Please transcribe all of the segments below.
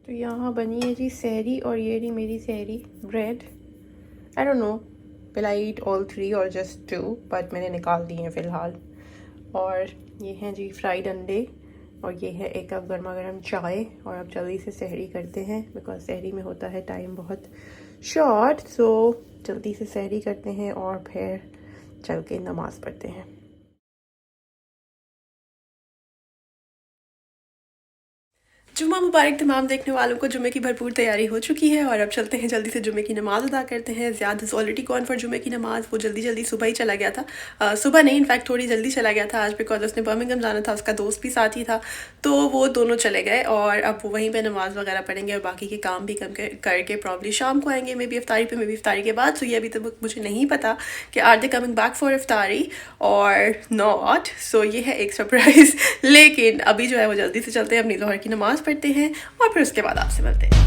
तो यहाँ बनी है जी सहरी, और ये रही मेरी सहरी bread. I don't know will I eat all 3 और जस्ट 2, बट मैंने निकाल दी हैं फ़िलहाल। और ये हैं जी फ्राइड अंडे, और ये है एक कप गर्मा गर्म चाय। और अब जल्दी से सहरी करते हैं बिकॉज सहरी में होता है टाइम बहुत शॉर्ट। सो जल्दी से सहरी करते हैं और फिर चल के नमाज़ पढ़ते हैं। जुम्मा मुबारक तमाम देखने वालों को। जुम्मे की भरपूर तैयारी हो चुकी है और अब चलते हैं जल्दी से जुम्मे की नमाज़ अदा करते हैं। ज़्यादा इज़ ऑलरेडी गॉन फॉर जुम्मे की नमाज़। वो जल्दी सुबह ही चला गया था, सुबह नहीं इनफैक्ट थोड़ी जल्दी चला गया था आज, बिकॉज उसने बर्मिंघम जाना था, उसका दोस्त भी साथ ही था, तो वो दोनों चले गए। और अब वो वहीं पर नमाज़ वगैरह पढ़ेंगे और बाकी के काम भी कम करके प्रॉब्ली शाम को आएंगे, मे बी इफ्तारी पे, मे बी इफ्तारी के बाद। तो ये अभी तक मुझे नहीं पता कि are they coming back for इफ्तारी और नॉट। सो ये है एक सरप्राइज़। लेकिन अभी जो है वो जल्दी से चलते हैं, अपनी ज़ोहर की नमाज़ पढ़ते हैं और फिर उसके बाद आपसे मिलते हैं।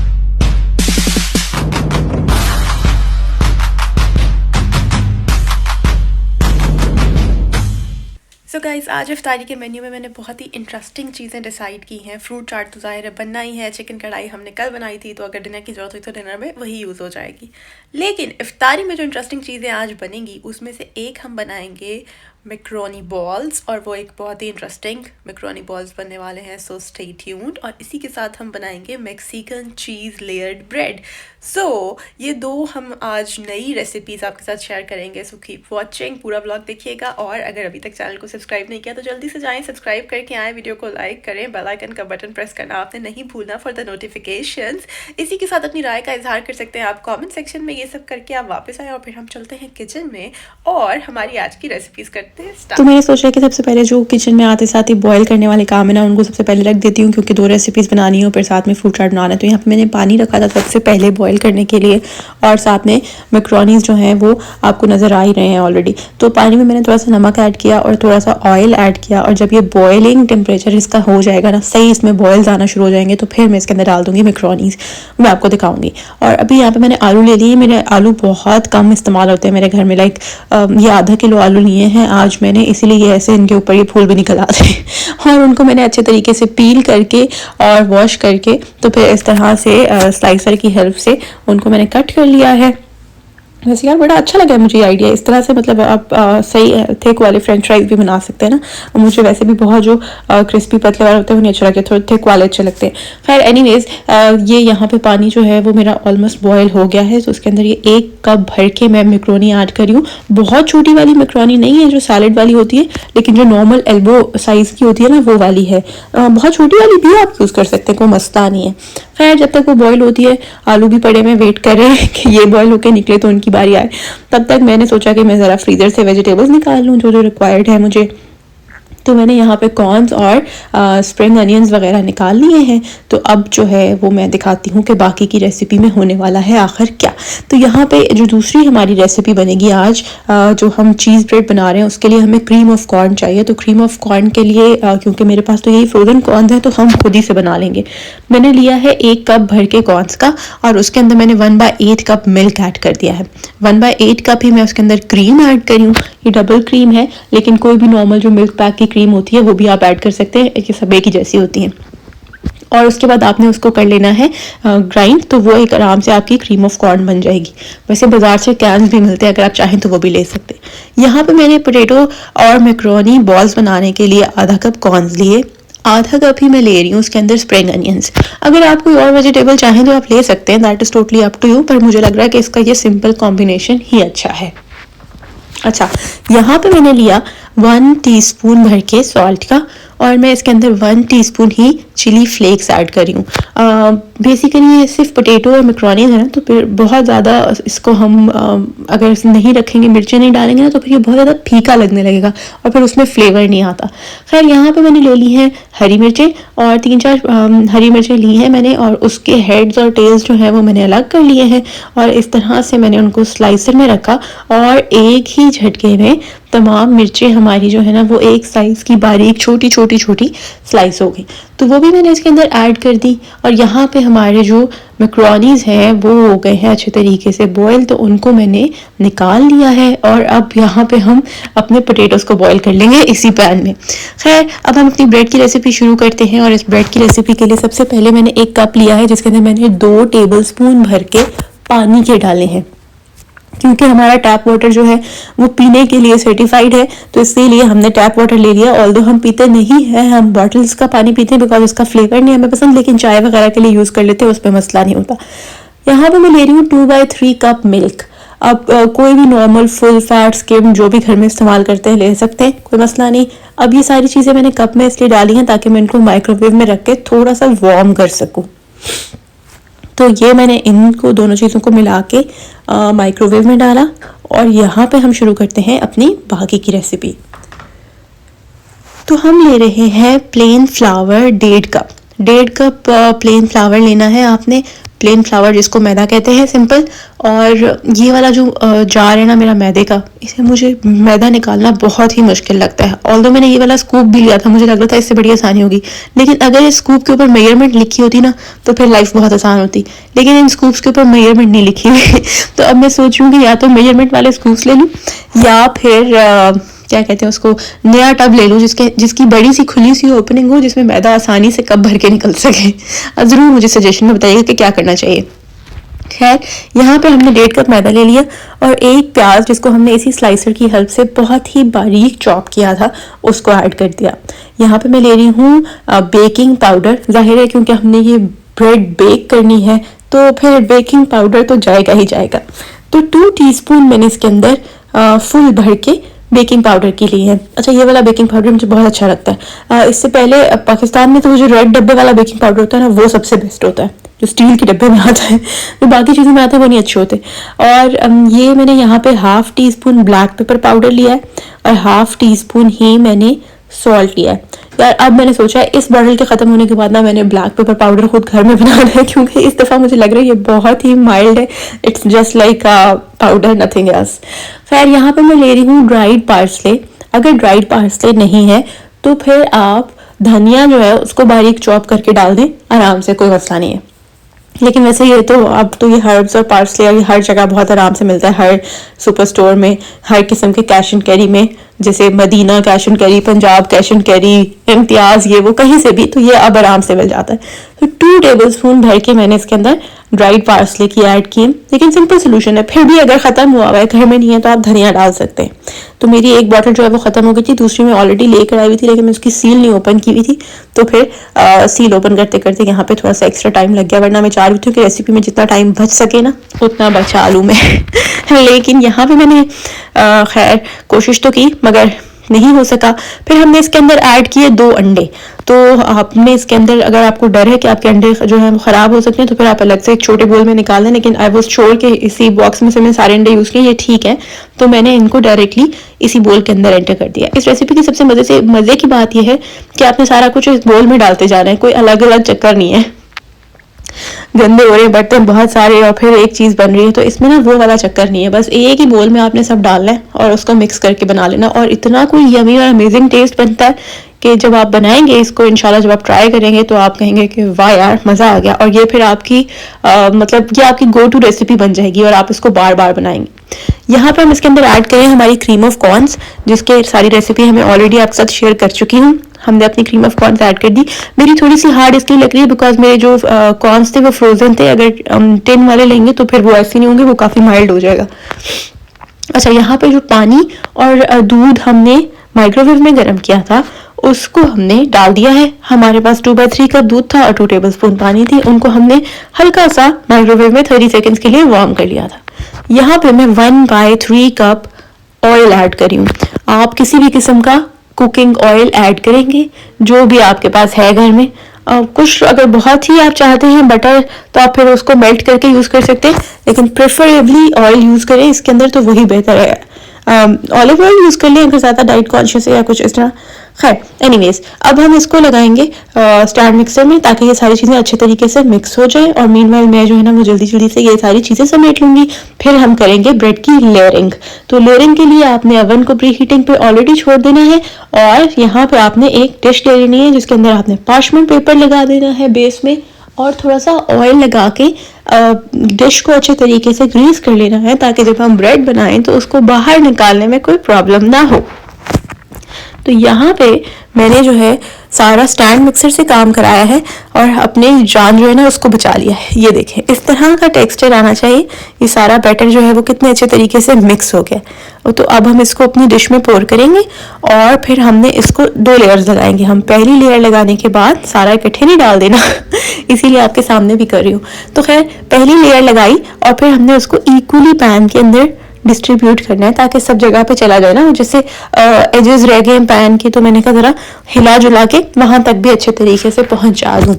सो गाइस, आज इफ्तारी के मेन्यू में मैंने बहुत ही इंटरेस्टिंग चीज़ें डिसाइड की हैं। फ्रूट चाट तो ज़ाहिर है बनना ही है, चिकन कढ़ाई हमने कल बनाई थी, तो अगर डिनर की ज़रूरत हुई तो डिनर में वही यूज़ हो जाएगी। लेकिन इफ्तारी में जो इंटरेस्टिंग चीज़ें आज बनेंगी उसमें से एक हम बनाएंगे मैक्रोनी बॉल्स, और वो एक बहुत ही इंटरेस्टिंग मैक्रोनी बॉल्स बनने वाले हैं, सो स्टे ट्यून्ड। और इसी के साथ हम बनाएंगे मैक्सिकन चीज़ लेयर्ड ब्रेड। सो ये दो हम आज नई रेसिपीज़ आपके साथ शेयर करेंगे। सो कीप वॉचिंग, पूरा ब्लॉग देखिएगा। और अगर अभी तक चैनल को सब्सक्राइब नहीं किया तो जल्दी से जाएं, सब्सक्राइब करके आएँ, वीडियो को लाइक करें, बेल आइकन का बटन प्रेस करना आपने नहीं भूलना फॉर द नोटिफिकेशंस। इसी के साथ अपनी राय का इजहार कर सकते हैं आप कमेंट सेक्शन में। ये सब करके आप वापस आए और फिर हम चलते हैं किचन में और हमारी आज की रेसिपीज़ करते हैं स्टार्ट। तो मैंने सोचा कि सबसे पहले जो किचन में आते साथ ही बॉयल करने वाले काम है ना, उनको सबसे पहले रख देती हूँ, क्योंकि 2 रेसिपीज़ बनानी है और फिर साथ में फ्रूट चाट बनाना है। तो यहाँ पे मैंने पानी रखा था सबसे पहले बॉयल करने के लिए, और साथ में मैक्रोनीज़ जो हैं वो आपको नज़र आ ही रहे हैं ऑलरेडी। तो पानी में मैंने थोड़ा सा नमक ऐड किया और थोड़ा सा ऑयल ऐड किया, और जब ये बॉयलिंग टेम्परेचर इसका हो जाएगा ना, सही इसमें बॉयल्स आना शुरू हो जाएंगे, तो फिर मैं इसके अंदर डाल दूँगी मैक्रोनीज़, मैं आपको दिखाऊँगी। और अभी यहाँ पर मैंने आलू ले लिए। मेरे आलू बहुत कम इस्तेमाल होते हैं मेरे घर में, लाइक ये आधा किलो आलू लिए हैं आज मैंने, इसीलिए ऐसे इनके ऊपर ये फूल भी निकल आते हैं। और उनको मैंने अच्छे तरीके से पील करके और वॉश करके, तो फिर इस तरह से स्लाइसर की हेल्प से उनको मैंने कट कर लिया है। वैसे यार बड़ा अच्छा लगा मुझे ये आइडिया। इस तरह से मतलब आप सही थिक वाले फ्रेंच फ्राइज भी बना सकते हैं ना। और मुझे वैसे भी बहुत जो क्रिस्पी पतले वाले होते हैं वो नहीं अच्छा लगता, थोड़े थिक वाले अच्छे लगते हैं। खैर एनीवेज, ये यहाँ पे पानी जो है वो मेरा ऑलमोस्ट बॉयल हो गया है। तो उसके अंदर ये 1 कप भर के मैं मैक्रोनी ऐड करी हूँ। बहुत छोटी वाली मैक्रोनी नहीं है जो सैलेड वाली होती है, लेकिन जो नॉर्मल एल्बो साइज़ की होती है ना, वो वाली है। बहुत छोटी वाली भी आप यूज़ कर सकते हैं, कोई मसला नहीं है। खैर जब तक वो बॉयल होती है, आलू भी पड़े में वेट कर रहे हैं कि ये बॉयल होकर निकले तो उनकी बारी आए। तब तक मैंने सोचा कि मैं ज़रा फ्रीज़र से वेजिटेबल्स निकाल लूँ जो जो रिक्वायर्ड है मुझे। तो मैंने यहाँ पे कॉर्न्स और स्प्रिंग अनियंस वगैरह निकाल लिए हैं। तो अब जो है वो मैं दिखाती हूँ कि बाकी की रेसिपी में होने वाला है आखिर क्या। तो यहाँ पे जो दूसरी हमारी रेसिपी बनेगी आज, जो हम चीज़ ब्रेड बना रहे हैं, उसके लिए हमें क्रीम ऑफ कॉर्न चाहिए। तो क्रीम ऑफ कॉर्न के लिए क्योंकि मेरे पास तो यही फ्रोजन कॉर्न्स हैं, तो हम खुद ही से बना लेंगे। मैंने लिया है 1 कप भर के कॉर्न्स का, और उसके अंदर मैंने 1/8 कप मिल्क ऐड कर दिया है। 1/8 कप ही मैं उसके अंदर क्रीम ऐड करी हूँ। ये डबल क्रीम है, लेकिन कोई भी नॉर्मल जो मिल्क पैक की क्रीम होती है वो भी आप ऐड कर सकते हैं, ये सब एक ही जैसी होती हैं। और उसके बाद आपने उसको कर लेना है ग्राइंड, तो वो एक आराम से आपकी क्रीम ऑफ कॉर्न बन जाएगी। वैसे बाजार से कैन्स भी मिलते हैं, अगर आप चाहें तो वो भी ले सकते हैं। यहाँ पे मैंने पोटैटो और मैक्रोनी बॉल्स बनाने के लिए आधा कप कॉर्न्स लिए, आधा कप ही मैं ले रही हूँ उसके अंदर स्प्रिंग अनियंस। अगर आप कोई और वेजिटेबल चाहें तो आप ले सकते हैं, that is totally up to you, पर मुझे लग रहा है कि इसका ये सिंपल कॉम्बिनेशन ही अच्छा है। अच्छा, यहाँ पे मैंने लिया 1 टीस्पून भर के सॉल्ट का, और मैं इसके अंदर 1 टीस्पून ही चिली फ्लेक्स ऐड करी हूँ। बेसिकली ये सिर्फ पोटैटो और मैक्रोनीज है ना, तो फिर बहुत ज़्यादा इसको हम अगर नहीं रखेंगे, मिर्चें नहीं डालेंगे ना, तो फिर ये बहुत ज़्यादा फीका लगने लगेगा और फिर उसमें फ्लेवर नहीं आता। खैर यहाँ पे मैंने ले ली हैं हरी मिर्चें, और 3-4 हरी मिर्चें ली हैं मैंने, और उसके हेड्स और टेल्स जो हैं वो मैंने अलग कर लिए हैं। और इस तरह से मैंने उनको स्लाइसर में रखा, और एक ही झटके में तमाम मिर्चें हमारी जो है ना वो एक साइज़ की बारीक छोटी छोटी छोटी स्लाइस हो गई। तो तो वो भी मैंने इसके अंदर ऐड कर दी। और यहाँ पे हमारे जो मैक्रोनीज़ हैं वो हो गए हैं अच्छे तरीके से बॉयल, तो उनको मैंने निकाल लिया है। और अब यहाँ पे हम अपने पोटैटोज़ को बॉयल कर लेंगे इसी पैन में। खैर, अब हम अपनी ब्रेड की रेसिपी शुरू करते हैं। और इस ब्रेड की रेसिपी के लिए सबसे पहले मैंने एक कप लिया है, जिसके अंदर मैंने 2 टेबलस्पून भर के पानी के डाले हैं, क्योंकि हमारा टैप वाटर जो है वो पीने के लिए सर्टिफाइड है, तो इसीलिए हमने टैप वाटर ले लिया। ऑल्दो हम पीते नहीं हैं, हम बॉटल्स का पानी पीते हैं बिकॉज उसका फ्लेवर नहीं हमें पसंद, लेकिन चाय वगैरह के लिए यूज़ कर लेते हैं, उसमें मसला नहीं होता। यहाँ पे मैं ले रही हूँ 2/3 कप मिल्क। अब कोई भी नॉर्मल फुल फैट स्किम जो भी घर में इस्तेमाल करते हैं ले सकते हैं, कोई मसला नहीं। अब ये सारी चीज़ें मैंने कप में इसलिए डाली हैं ताकि मैं इनको माइक्रोवेव में रख के थोड़ा सा वार्म कर सकूँ। तो ये मैंने इनको दोनों चीज़ों को मिला के माइक्रोवेव में डाला। और यहाँ पे हम शुरू करते हैं अपनी बाकी की रेसिपी। तो हम ले रहे हैं plane flower 1.5 cup plane flower लेना है आपने। प्लेन फ्लावर जिसको मैदा कहते हैं, सिंपल। और ये वाला जो जार है ना मेरा मैदे का, इसे मुझे मैदा निकालना बहुत ही मुश्किल लगता है। ऑल्दो मैंने ये वाला स्कूप भी लिया था, मुझे लग रहा था इससे बड़ी आसानी होगी, लेकिन अगर इस स्कूप के ऊपर मेजरमेंट लिखी होती ना तो फिर लाइफ बहुत आसान होती, लेकिन इन स्कूप्स के ऊपर मेजरमेंट नहीं लिखी हुई। तो अब मैं सोच रही हूँ कि या तो मेजरमेंट वाले स्कूप्स ले लूँ या फिर क्या कहते हैं उसको, नया टब ले लूँ जिसकी बड़ी सी खुली सी ओपनिंग हो, जिसमें मैदा आसानी से कप भर के निकल सके। ज़रूर मुझे सजेशन में बताइएगा कि क्या करना चाहिए। खैर, यहाँ पे हमने 1.5 कप मैदा ले लिया और एक प्याज जिसको हमने इसी स्लाइसर की हेल्प से बहुत ही बारीक चॉप किया था उसको ऐड कर दिया। यहाँ पे मैं ले रही हूँ बेकिंग पाउडर। जाहिर है क्योंकि हमने ये ब्रेड बेक करनी है तो फिर बेकिंग पाउडर तो जाएगा ही जाएगा। तो 2 टीस्पून मैंने इसके अंदर फुल भर के बेकिंग पाउडर की ली है। अच्छा, ये वाला बेकिंग पाउडर मुझे बहुत अच्छा लगता है। इससे पहले पाकिस्तान में तो वो जो रेड डब्बे वाला बेकिंग पाउडर होता है ना, वो सबसे बेस्ट होता है, जो स्टील के डब्बे में आता है। जो बाकी चीज़ों में आते हैं वो नहीं अच्छे होते। और ये मैंने यहाँ पे 1/2 टीस्पून ब्लैक पेपर पाउडर लिया है और 1/2 टीस्पून ही मैंने सॉल्ट लिया है। यार, अब मैंने सोचा है इस बॉटल के ख़त्म होने के बाद ना मैंने ब्लैक पेपर पाउडर खुद घर में बनाना है, क्योंकि इस दफ़ा मुझे लग रहा है ये बहुत ही माइल्ड है। It's just like powder, nothing else. खैर, यहाँ पे मैं ले रही हूँ ड्राइड पार्सले। अगर ड्राइड पार्सले नहीं है तो फिर आप धनिया जो है उसको बारीक चॉप करके डाल दें, आराम से, कोई मसला नहीं है। लेकिन वैसे ये तो अब तो ये हर्ब्स और पार्सले हर जगह बहुत आराम से मिलता है, हर सुपर स्टोर में, हर किस्म के कैश एंड कैरी में, जैसे Madina cash and carry, Punjab cash and carry, Imtiaz, ये वो कहीं से भी, तो ये अब आराम से मिल जाता है। तो 2 टेबलस्पून भर के मैंने इसके अंदर ड्राइड पार्सले की ऐड की। लेकिन सिंपल सोल्यूशन है, फिर भी अगर ख़त्म हुआ है, घर में नहीं है, तो आप धनिया डाल सकते हैं। तो मेरी एक बॉटल जो है वो ख़त्म हो गई थी, दूसरी मैं ऑलरेडी लेकर आई हुई थी, लेकिन मैं उसकी सील नहीं ओपन की हुई थी, तो फिर सील ओपन करते करते यहाँ पे थोड़ा सा एक्स्ट्रा टाइम लग गया। वरना मैं चाह रही थी कि रेसिपी में जितना टाइम बच सके ना उतना बचा लूँ मैं। लेकिन यहाँ पे मैंने खैर कोशिश तो की, मगर नहीं हो सका। फिर हमने इसके अंदर ऐड किए 2 अंडे। तो आपने इसके अंदर, अगर आपको डर है कि आपके अंडे जो है वो ख़राब हो सकते हैं, तो फिर आप अलग से एक छोटे बोल में निकाल लें। लेकिन आई वाज श्योर कि इसी बॉक्स में से मैंने सारे अंडे यूज़ किए, ये ठीक है, तो मैंने इनको डायरेक्टली इसी बोल के अंदर एंटर कर दिया। इस रेसिपी की सबसे मज़े की बात यह है कि आपने सारा कुछ इस बोल में डालते जाना है, कोई अलग अलग चक्कर नहीं है। गंदे हो रहे बर्तन बहुत सारे और फिर एक चीज़ बन रही है, तो इसमें ना वो वाला चक्कर नहीं है। बस एक ही बोल में आपने सब डालना है और उसको मिक्स करके बना लेना, और इतना कोई यमी और अमेजिंग टेस्ट बनता है कि जब आप बनाएंगे इसको, इंशाल्लाह जब आप ट्राई करेंगे तो आप कहेंगे कि वाह यार, मज़ा आ गया। और ये फिर आपकी मतलब ये आपकी गो टू रेसिपी बन जाएगी और आप इसको बार बार बनाएंगे। यहाँ पे हम इसके अंदर ऐड करें हमारी क्रीम ऑफ कॉर्न्स, जिसके सारी रेसिपी हमें ऑलरेडी आपके साथ शेयर कर चुकी हूँ। हमने अपनी क्रीम ऑफ कॉर्न्स ऐड कर दी। मेरी थोड़ी सी हार्ड इसलिए लग रही है बिकॉज मेरे जो कॉर्न्स थे वो फ्रोजन थे। अगर टिन वाले लेंगे तो फिर वो ऐसे नहीं होंगे, वो काफ़ी माइल्ड हो जाएगा। अच्छा, यहाँ पे जो पानी और दूध हमने माइक्रोवेव में गर्म किया था उसको हमने डाल दिया है। हमारे पास 2/3 कप दूध था और 2 टेबलस्पून पानी थी, उनको हमने हल्का सा माइक्रोवेव में 30 सेकेंड्स के लिए वार्म कर लिया था। यहाँ पे मैं 1/3 कप ऑयल ऐड करी हूँ। आप किसी भी किस्म का कुकिंग ऑयल ऐड करेंगे जो भी आपके पास है घर में। कुछ अगर बहुत ही आप चाहते हैं बटर तो आप फिर उसको मेल्ट करके यूज़ कर सकते हैं, लेकिन प्रेफरेबली ऑयल यूज़ करें इसके अंदर, तो वही बेहतर है। ऑलिव ऑयल यूज़ कर लें अगर ज़्यादा डाइट कॉन्शियस है या कुछ इस तरह। खैर एनीवेज, अब हम इसको लगाएंगे स्टैंड मिक्सर में ताकि ये सारी चीज़ें अच्छे तरीके से मिक्स हो जाए। और मीनवाइल मैं जो है ना वो जल्दी जल्दी से ये सारी चीज़ें समेट लूँगी। फिर हम करेंगे ब्रेड की लेयरिंग। तो लेयरिंग के लिए आपने ओवन को प्री हीटिंग पे ऑलरेडी छोड़ देना है और यहाँ पे आपने एक डिश ले लेनी है जिसके अंदर आपने पार्चमेंट पेपर लगा देना है बेस में और थोड़ा सा ऑयल लगा के डिश को अच्छे तरीके से ग्रीस कर लेना है ताकि जब हम ब्रेड बनाएं तो उसको बाहर निकालने में कोई प्रॉब्लम ना हो। तो यहाँ पे मैंने जो है सारा स्टैंड मिक्सर से काम कराया है और अपने जान जो है ना उसको बचा लिया है। ये देखें इस तरह का टेक्सचर आना चाहिए। ये सारा बैटर जो है वो कितने अच्छे तरीके से मिक्स हो गया। तो अब हम इसको अपनी डिश में पोर करेंगे और फिर हमने इसको 2 लेयर्स लगाएंगे। हम पहली लेयर लगाने के बाद सारा इकट्ठे नहीं डाल देना इसीलिए आपके सामने भी कर रही हूँ। तो खैर पहली लेयर लगाई और फिर हमने उसको इक्वली पैन के अंदर डिस्ट्रीब्यूट करना है ताकि सब जगह पे चला जाए ना। जैसे एजेस रह गए पैन के तो मैंने कहा जरा हिला जुला के वहां तक भी अच्छे तरीके से पहुंचा दूं।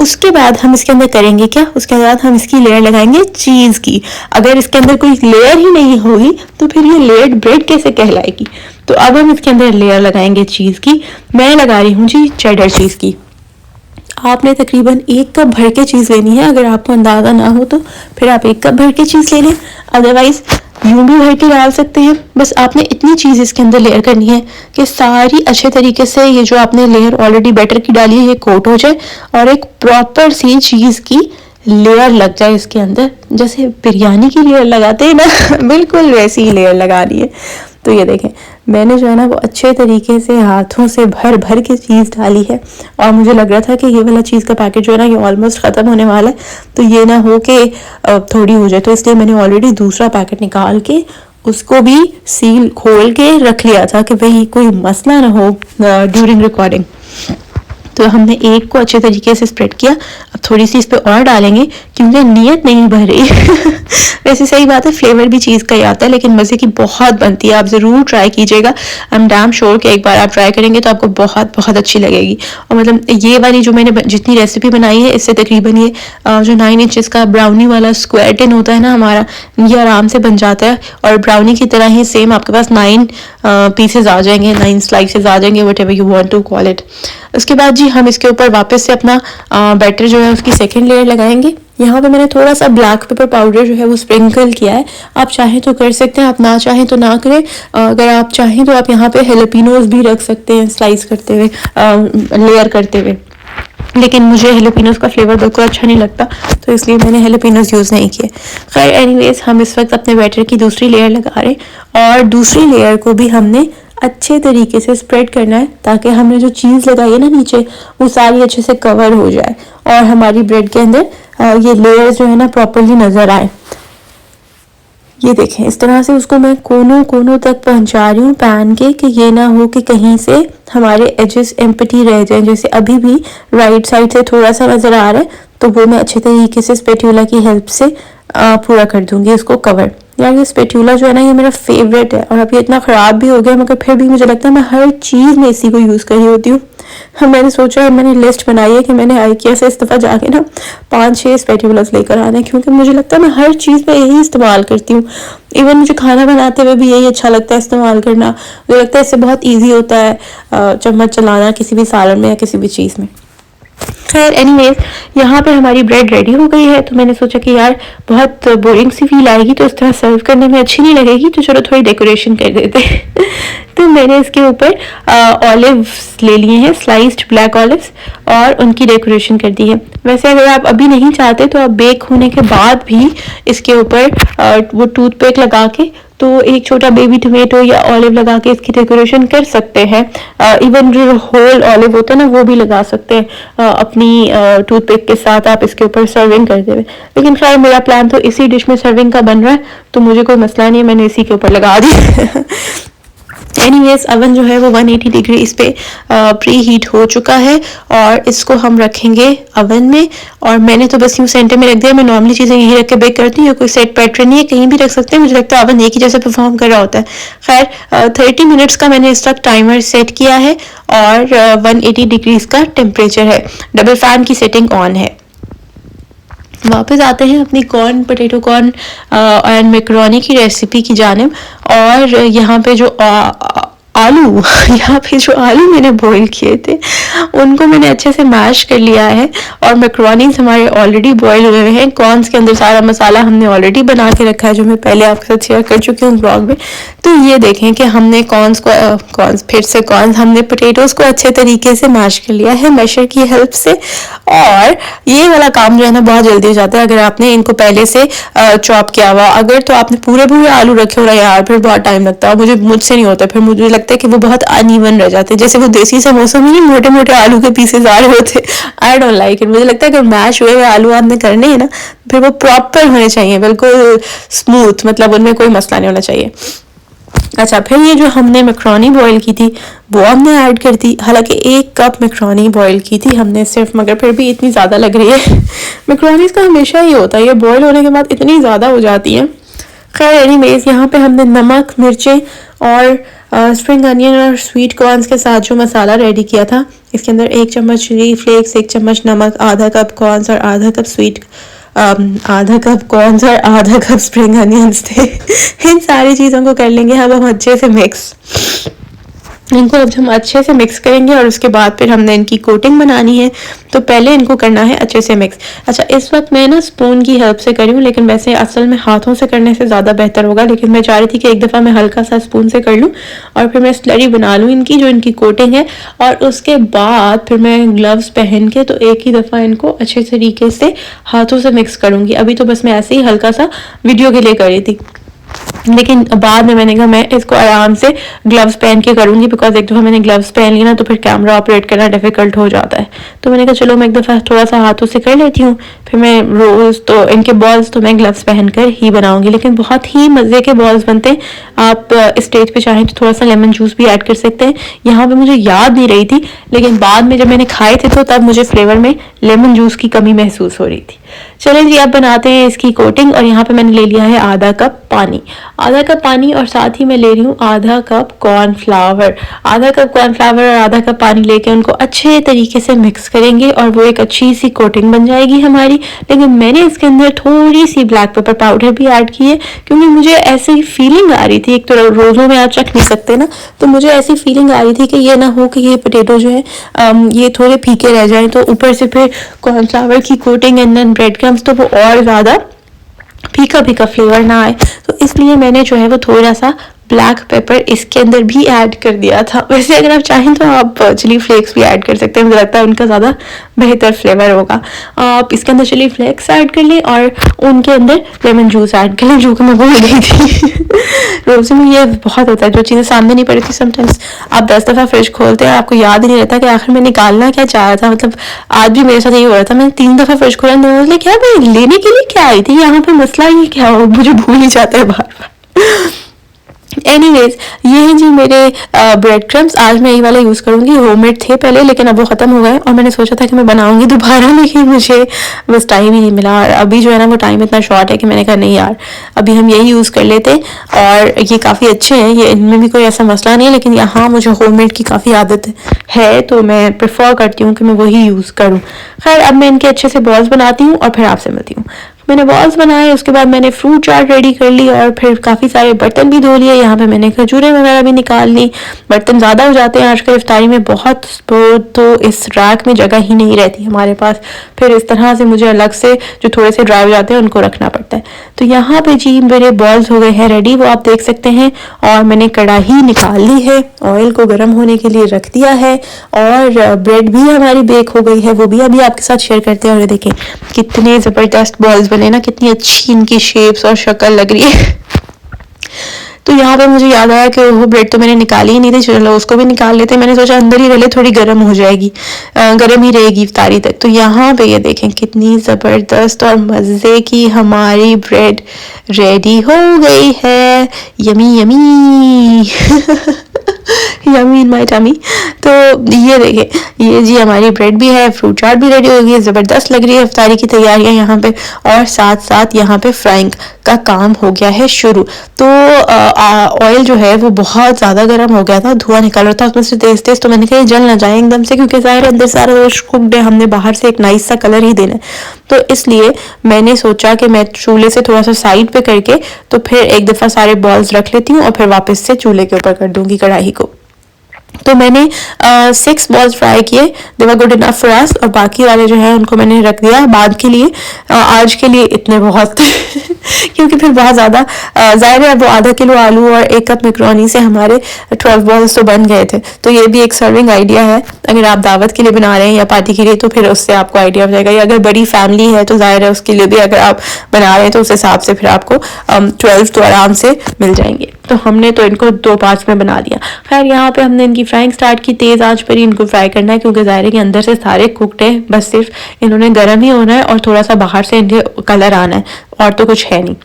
उसके बाद हम इसके अंदर करेंगे क्या, उसके बाद हम इसकी लेयर लगाएंगे चीज की। अगर इसके अंदर कोई लेयर ही नहीं होगी तो फिर ये लेयर्ड ब्रेड कैसे कहलाएगी। तो अब हम इसके अंदर लेयर लगाएंगे चीज की। मैं लगा रही हूँ जी चेडर चीज की। आपने तकरीबन 1 कप भर के चीज़ लेनी है। अगर आपको अंदाज़ा ना हो तो फिर आप 1 कप भर के चीज़ ले लें, अदरवाइज यूं भी भर के डाल सकते हैं। बस आपने इतनी चीज़ इसके अंदर लेयर करनी है कि सारी अच्छे तरीके से ये जो आपने लेयर ऑलरेडी बैटर की डाली है ये कोट हो जाए और एक प्रॉपर सी चीज़ की लेयर लग जाए इसके अंदर। जैसे बिरयानी की लेयर लगाते हैं ना बिल्कुल वैसी ही लेयर लगा रही है। तो ये देखें मैंने जो है ना वो अच्छे तरीके से हाथों से भर भर के चीज़ डाली है और मुझे लग रहा था कि ये वाला चीज़ का पैकेट जो है ना ये ऑलमोस्ट ख़त्म होने वाला है तो ये ना हो कि थोड़ी हो जाए। तो इसलिए मैंने ऑलरेडी दूसरा पैकेट निकाल के उसको भी सील खोल के रख लिया था कि भाई कोई मसला ना हो ड्यूरिंग रिकॉर्डिंग। तो हमने एक को अच्छे तरीके से स्प्रेड किया। अब थोड़ी सी इस पे और डालेंगे क्योंकि नीयत नहीं भर रही वैसे सही बात है फ्लेवर भी चीज़ का ही आता है लेकिन मज़े की बहुत बनती है। आप ज़रूर ट्राई कीजिएगा। आई एम डैम श्योर कि एक बार आप ट्राई करेंगे तो आपको बहुत बहुत अच्छी लगेगी। और मतलब ये वाली जो मैंने जितनी रेसिपी बनाई है इससे तकरीबन ये जो 9 इंचेस का ब्राउनी वाला स्क्वायर टिन होता है ना हमारा, ये आराम से बन जाता है और ब्राउनी की तरह ही सेम आपके पास 9 पीसेज आ जाएंगे, 9 स्लाइसेस आ जाएंगे, whatever you want to call it. उसके बाद जी हम इसके ऊपर वापस से अपना बैटर जो है उसकी सेकेंड लेयर लगाएंगे। यहाँ पे मैंने थोड़ा सा ब्लैक पेपर पाउडर जो है वो स्प्रिंकल किया है। आप चाहें तो कर सकते हैं, आप ना चाहें तो ना करें। अगर आप चाहें तो आप यहाँ पे हेलोपिनोज भी रख सकते हैं स्लाइस करते हुए, लेयर करते हुए, लेकिन मुझे हेलोपिनोज का फ्लेवर बिल्कुल अच्छा नहीं लगता तो इसलिए मैंने हेलोपिनोज यूज़ नहीं किए। खैर एनीवेज हम इस वक्त अपने बैटर की दूसरी लेयर लगा रहे हैं और दूसरी लेयर को भी हमने अच्छे तरीके से स्प्रेड करना है ताकि हमने जो चीज़ लगाई है ना नीचे वो सारी अच्छे से कवर हो जाए और हमारी ब्रेड के अंदर ये लेयर जो है ना प्रॉपरली नज़र आए। ये देखें इस तरह से उसको मैं कोनों कोनों तक पहुंचा रही हूँ पैन के कि ये ना हो कि कहीं से हमारे एजेस एम्प्टी रह जाएं। जैसे अभी भी राइट साइड से थोड़ा सा नज़र आ रहा है तो वो मैं अच्छे तरीके से स्पेट्यूला की हेल्प से पूरा कर दूंगी इसको कवर। यार ये स्पेट्यूला जो है ना ये मेरा फेवरेट है और अब ये इतना ख़राब भी हो गया मगर फिर भी मुझे लगता है मैं हर चीज़ में इसी को यूज़ कर रही होती हूँ। मैंने सोचा है, मैंने लिस्ट बनाई है कि मैंने आइकिया से इस दफ़ा जाके ना 5-6 स्पेट्यूलास लेकर आने क्योंकि मुझे लगता है मैं हर चीज़ में यही इस्तेमाल करती हूँ। इवन मुझे खाना बनाते हुए भी यही अच्छा लगता है इस्तेमाल करना। मुझे लगता है इससे बहुत ईजी होता है चम्मच चलाना किसी भी सालन में या किसी भी चीज़ में। खैर एनीवेज यहाँ पे हमारी ब्रेड रेडी हो गई है तो मैंने सोचा कि यार बहुत बोरिंग सी फील आएगी तो इस तरह सर्व करने में अच्छी नहीं लगेगी तो चलो थोड़ी डेकोरेशन कर देते तो मैंने इसके ऊपर ऑलिव्स ले लिए हैं, स्लाइस्ड ब्लैक ऑलिव्स, और उनकी डेकोरेशन कर दी है। वैसे अगर आप अभी नहीं चाहते तो आप बेक होने के बाद भी इसके ऊपर वो टूथपिक लगा के तो एक छोटा बेबी टोमेटो या ऑलिव लगा के इसकी डेकोरेशन कर सकते हैं। इवन जो होल ऑलिव होता है ना वो भी लगा सकते हैं अपनी टूथपिक के साथ आप इसके ऊपर सर्विंग करते हुए। लेकिन खैर मेरा प्लान तो इसी डिश में सर्विंग का बन रहा है तो मुझे कोई मसला नहीं है, मैंने इसी के ऊपर लगा दी एनीवेज अवन जो है वो 180 डिग्री इस पे प्री हीट हो चुका है और इसको हम रखेंगे अवन में। और मैंने तो बस यूँ सेंटर में रख दिया। मैं नॉर्मली चीज़ें यहीं रख के बेक करती हूँ, कोई सेट पैटर्न नहीं है, कहीं भी रख सकते हैं। मुझे लगता है अवन एक ही जैसे परफॉर्म कर रहा होता है। खैर 30 मिनट्स का मैंने इस वक्त टाइमर सेट किया है और 180 डिग्रीज का टेम्परेचर है। डबल फैन की सेटिंग ऑन है। वापस आते हैं अपनी corn potato corn and macaroni की रेसिपी की जानिब। और यहाँ पे जो आलू यहाँ पे जो आलू मैंने बॉईल किए थे उनको मैंने अच्छे से मैश कर लिया है और मैक्रोनीज हमारे ऑलरेडी बॉईल हुए हैं। कॉर्न्स के अंदर सारा मसाला हमने ऑलरेडी बना के रखा है जो मैं पहले आपके साथ शेयर कर चुकी हूँ ब्लॉग में। तो ये देखें कि हमने कॉर्न्स हमने पोटैटोज को अच्छे तरीके से मैश कर लिया है मैशर की हेल्प से। और ये वाला काम जो है ना बहुत जल्दी हो जाता है अगर आपने इनको पहले से चॉप किया हुआ। अगर तो आपने पूरे पूरे आलू रखे हो रहे यार फिर बहुत टाइम लगता है, मुझसे नहीं होता, फिर मुझे लगता है कि वो बहुत अनइवन रह जाते हैं, जैसे वो देसी समोसा में मोटे मोटे आलू के पीसेस आ रहे होते। I don't like it. मुझे लगता है कि मैश हुए हुए आलू आपने करने हैं ना फिर वो प्रॉपर होने चाहिए, बिल्कुल स्मूथ, मतलब उनमें कोई मसला नहीं होना चाहिए। अच्छा, फिर ये जो हमने मैक्रोनी बॉईल की थी वो हमने ऐड कर दी। हालांकि 1 कप मैक्रोनी बॉईल की थी हमने सिर्फ, मगर फिर भी इतनी ज़्यादा लग रही है। मैक्रोनीज का हमेशा ही होता है, ये बॉईल होने के बाद इतनी ज़्यादा हो जाती है। खैर एनीवेज, यहाँ पे हमने नमक, मिर्चें और स्प्रिंग अनियन और स्वीट कॉर्न्स के साथ जो मसाला रेडी किया था, इसके अंदर 1 चम्मच चिली फ्लेक्स, 1 चम्मच नमक, आधा कप कॉर्न्स और आधा कप स्प्रिंग अनियंस थे। इन सारी चीज़ों को कर लेंगे अब हम अच्छे से मिक्स। इनको अब हम अच्छे से मिक्स करेंगे और उसके बाद फिर हमने इनकी कोटिंग बनानी है, तो पहले इनको करना है अच्छे से मिक्स। अच्छा, इस वक्त मैं ना स्पून की हेल्प से करी हूँ, लेकिन वैसे असल में हाथों से करने से ज़्यादा बेहतर होगा, लेकिन मैं चाह रही थी कि एक दफ़ा मैं हल्का सा स्पून से कर लूँ और फिर मैं स्लरी बना लूँ इनकी जो इनकी कोटिंग है, और उसके बाद फिर मैं ग्लव्स पहन के तो एक ही दफ़ा इनको अच्छे तरीके से हाथों से मिक्स करूँगी। अभी तो बस मैं ऐसे ही हल्का सा वीडियो के लिए करी थी, लेकिन बाद में मैंने कहा मैं इसको आराम से ग्लव्स पहन के करूँगी, बिकॉज एक दफ़ा मैंने ग्लव्स पहन लिया ना तो फिर कैमरा ऑपरेट करना डिफ़िकल्ट हो जाता है। तो मैंने कहा चलो मैं एक दफ़ा थोड़ा सा हाथों से कर लेती हूँ, फिर मैं रोज़ तो इनके बॉल्स तो मैं ग्लव्स पहन कर ही बनाऊँगी। लेकिन बहुत ही मज़े के बॉल्स बनते हैं। आप इस स्टेज पे चाहें तो थोड़ा सा लेमन जूस भी ऐड कर सकते हैं। यहाँ पे मुझे याद नहीं रही थी, लेकिन बाद में जब मैंने खाए थे तो तब मुझे फ्लेवर में लेमन जूस की कमी महसूस हो रही थी। चलें जी, अब बनाते हैं इसकी कोटिंग। और यहाँ पे मैंने ले लिया है आधा कप पानी और साथ ही मैं ले रही हूँ आधा कप कॉर्नफ्लावर और आधा कप पानी लेके उनको अच्छे तरीके से मिक्स करेंगे और वो एक अच्छी सी कोटिंग बन जाएगी हमारी। लेकिन मैंने इसके अंदर थोड़ी सी ब्लैक पेपर पाउडर भी ऐड की है, क्योंकि मुझे ऐसी फीलिंग आ रही थी, एक तो रोज़ों में आप चख नहीं सकते ना, तो मुझे ऐसी फीलिंग आ रही थी कि ये ना हो कि ये पोटैटो जो है ये थोड़े फीके रह जाएं, तो ऊपर से फिर कॉर्नफ्लावर की coating and then bread crumbs तो वो और ज़्यादा फीका फ्लेवर ना आए। तो इसलिए मैंने जो है वो थोड़ा सा ब्लैक पेपर इसके अंदर भी ऐड कर दिया था। वैसे अगर आप चाहें तो आप चिली फ्लेक्स भी ऐड कर सकते हैं, मुझे लगता है उनका ज़्यादा बेहतर फ्लेवर होगा। आप इसके अंदर चिली फ्लेक्स ऐड कर लें और उनके अंदर लेमन जूस ऐड कर लें, जो कि मैं भूल गई थी। रोज़ में ये बहुत होता है, जो चीज़ें सामने नहीं पड़ी थी समटाइम्स आप 10 दफ़ा फ्रिज खोलते हैं, आपको याद ही नहीं रहता कि आखिर में निकालना क्या चाह रहा था। मतलब आज भी मेरे साथ यही हो रहा था, मैंने 3 दफ़ा फ्रिज खोला, बोले क्या मैं लेने के लिए क्या आई थी, यहाँ पे मसला ये क्या हो, मुझे भूल ही जाता है बार बार। एनीवेज, ये हैं जी मेरे ब्रेड क्रम्स। आज मैं ये वाला यूज़ करूँगी, होममेड थे पहले लेकिन अब वो ख़त्म हो गए और मैंने सोचा था कि मैं बनाऊँगी दोबारा, लेकिन मुझे बस टाइम ही नहीं मिला। और अभी जो है ना वो टाइम इतना शॉर्ट है कि मैंने कहा नहीं यार अभी हम यही यूज़ कर लेते हैं। और ये काफ़ी अच्छे हैं, ये इनमें भी कोई ऐसा मसला नहीं है, लेकिन यहाँ मुझे होममेड की काफ़ी आदत है तो मैं प्रेफर करती हूँ कि मैं वही यूज़ करूँ। खैर, अब मैं इनके अच्छे से बॉल्स बनाती हूँ और फिर आपसे मिलती हूँ। मैंने बॉल्स बनाए, उसके बाद मैंने फ्रूट चाट रेडी कर ली और फिर काफ़ी सारे बर्तन भी धो लिए। यहाँ पे मैंने खजूरें वगैरह भी निकाल ली। बर्तन ज़्यादा हो जाते हैं आजकल इफ्तारी में बहुत, तो इस रैक में जगह ही नहीं रहती हमारे पास, फिर इस तरह से मुझे अलग से जो थोड़े से ड्राई हो जाते हैं उनको रखना पड़ता है। तो यहाँ पे जी मेरे बॉल्स हो गए हैं रेडी, वो आप देख सकते हैं। और मैंने कढ़ाई निकाल ली है, ऑयल को गर्म होने के लिए रख दिया है और ब्रेड भी हमारी बेक हो गई है, वो भी अभी आपके साथ शेयर करते हैं। और देखें कितने ज़बरदस्त बॉल्स बने ना, कितनी अच्छी इनकी शेप्स और शक्ल लग रही है। तो यहाँ पे मुझे याद आया कि वो ब्रेड तो मैंने निकाली ही नहीं थी, चलो उसको भी निकाल लेते। मैंने सोचा अंदर ही रह ले, थोड़ी गर्म हो जाएगी, गर्म ही रहेगी इफ्तारी तक। तो यहाँ पे ये देखें कितनी ज़बरदस्त और मज़े की हमारी ब्रेड रेडी हो गई है। Yummy yummy yummy in my tummy. तो ये देखें, ये जी हमारी ब्रेड भी है, फ्रूट चाट भी रेडी हो गई है, ज़बरदस्त लग रही है इफ्तारी की तैयारियां यहाँ पे। और साथ साथ यहाँ पे फ्राइंग का काम हो गया है शुरू। तो ऑयल जो है वो बहुत ज़्यादा गर्म हो गया था, धुआं निकल रहा था उसमें से तेज तेज। तो मैंने कहा ये जल ना जाए एकदम से, क्योंकि ज़ाहिर है अंदर सारा रोस्ट कुकड है, हमने बाहर से एक नाइस सा कलर ही देना है। तो इसलिए मैंने सोचा कि मैं चूल्हे से थोड़ा सा साइड पे करके तो फिर एक दफ़ा सारे बॉल्स रख लेती हूँ और फिर वापस से चूल्हे के ऊपर कर दूंगी कढ़ाई को। तो मैंने 6 बॉल्स फ्राई किए, they were good enough for us, और बाकी वाले जो है उनको मैंने रख दिया बाद के लिए। आज के लिए इतने बहुत क्योंकि फिर बहुत ज़्यादा ज़ाहिर है वो आधा किलो आलू और 1 कप मैक्रोनी से हमारे 12 बॉल्स तो बन गए थे। तो ये भी एक सर्विंग आइडिया है, अगर आप दावत के लिए बना रहे हैं या पार्टी के लिए तो फिर उससे आपको आइडिया हो जाएगा। या अगर बड़ी फैमिली है तो ज़ाहिर है उसके लिए भी अगर आप बना रहे हैं तो उस हिसाब से फिर आपको 12 तो आराम से मिल जाएंगे। तो हमने तो इनको 2 पार्ट्स में बना दिया। खैर यहाँ पे हमने इनकी फ्राइंग स्टार्ट की, तेज़ आंच पर ही इनको फ्राई करना है, क्योंकि ज़ाहिर है कि अंदर से सारे कुकड है, बस सिर्फ इन्होंने गर्म ही होना है और थोड़ा सा बाहर से इनके कलर आना है, और तो कुछ है नहीं।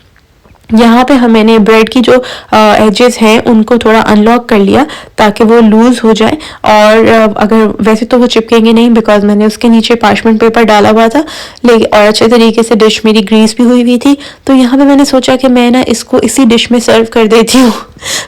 यहाँ पे मैंने ब्रेड की जो एजेस हैं उनको थोड़ा अनलॉक कर लिया ताकि वो लूज़ हो जाए। और अगर वैसे तो वो चिपकेंगे नहीं, बिकॉज मैंने उसके नीचे पार्चमेंट पेपर डाला हुआ था, लेकिन और अच्छे तरीके से डिश मेरी ग्रीस भी हुई थी। तो यहाँ पे मैंने सोचा कि मैं ना इसको इसी डिश में सर्व कर देती हूँ।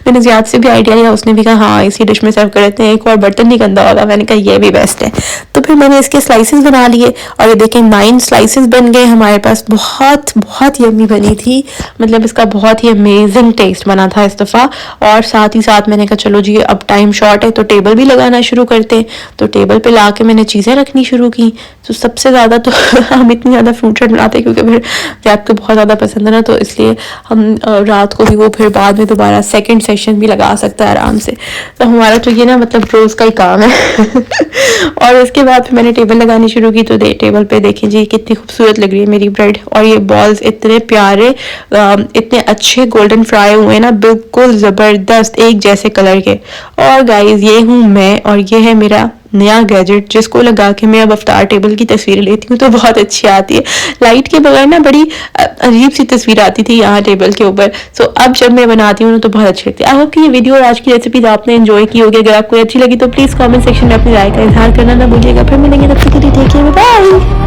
मैंने ज़ियाद से भी आइडिया लिया, उसने भी कहा हाँ इसी डिश में सर्व कर देते हैं, एक और बर्तन नहीं गंदा होगा। मैंने कहा ये भी बेस्ट है। तो फिर मैंने इसके स्लाइसेस बना लिए और ये देखें 9 स्लाइसेस बन गए हमारे पास। बहुत बहुत यम्मी बनी थी, मतलब इसका बहुत ही अमेजिंग टेस्ट बना था इस दफ़ा। और साथ ही साथ मैंने कहा चलो जी अब टाइम शॉर्ट है तो टेबल भी लगाना शुरू करते हैं। तो टेबल पे ला के मैंने चीज़ें रखनी शुरू की। तो सबसे ज़्यादा तो हम इतनी ज़्यादा फ्रूट चाट बनाते हैं क्योंकि फिर जैक को बहुत ज़्यादा पसंद है ना, तो इसलिए हम रात को भी वो फिर बाद में दोबारा सेकंड सेशन भी लगा सकता है आराम से। तो हमारा तो ये ना मतलब रोज़ का ही काम है। और उसके बाद फिर मैंने टेबल लगानी शुरू की। तो टेबल पे देखें जी कितनी खूबसूरत लग रही है मेरी ब्रेड, और ये बॉल्स इतने प्यारे इतने अच्छे गोल्डन फ्राई हुए ना, बिल्कुल ज़बरदस्त एक जैसे कलर के। और गाइस ये हूँ मैं, और ये है मेरा नया गैजेट जिसको लगा के मैं अब अफ्तार टेबल की तस्वीर लेती हूँ तो बहुत अच्छी आती है। लाइट के बगैर ना बड़ी अजीब सी तस्वीर आती थी यहाँ टेबल के ऊपर। सो अब जब मैं बनाती हूँ तो बहुत अच्छी लगती है। आई होप कि ये वीडियो और आज की रेसिपीज आपने एंजॉय की होगी। अगर आपको अच्छी लगी तो प्लीज़ कमेंट सेक्शन में अपनी राय का इजहार करना ना भूलिएगा। फिर मिलेंगे, तब तक के लिए टेक केयर, बाय।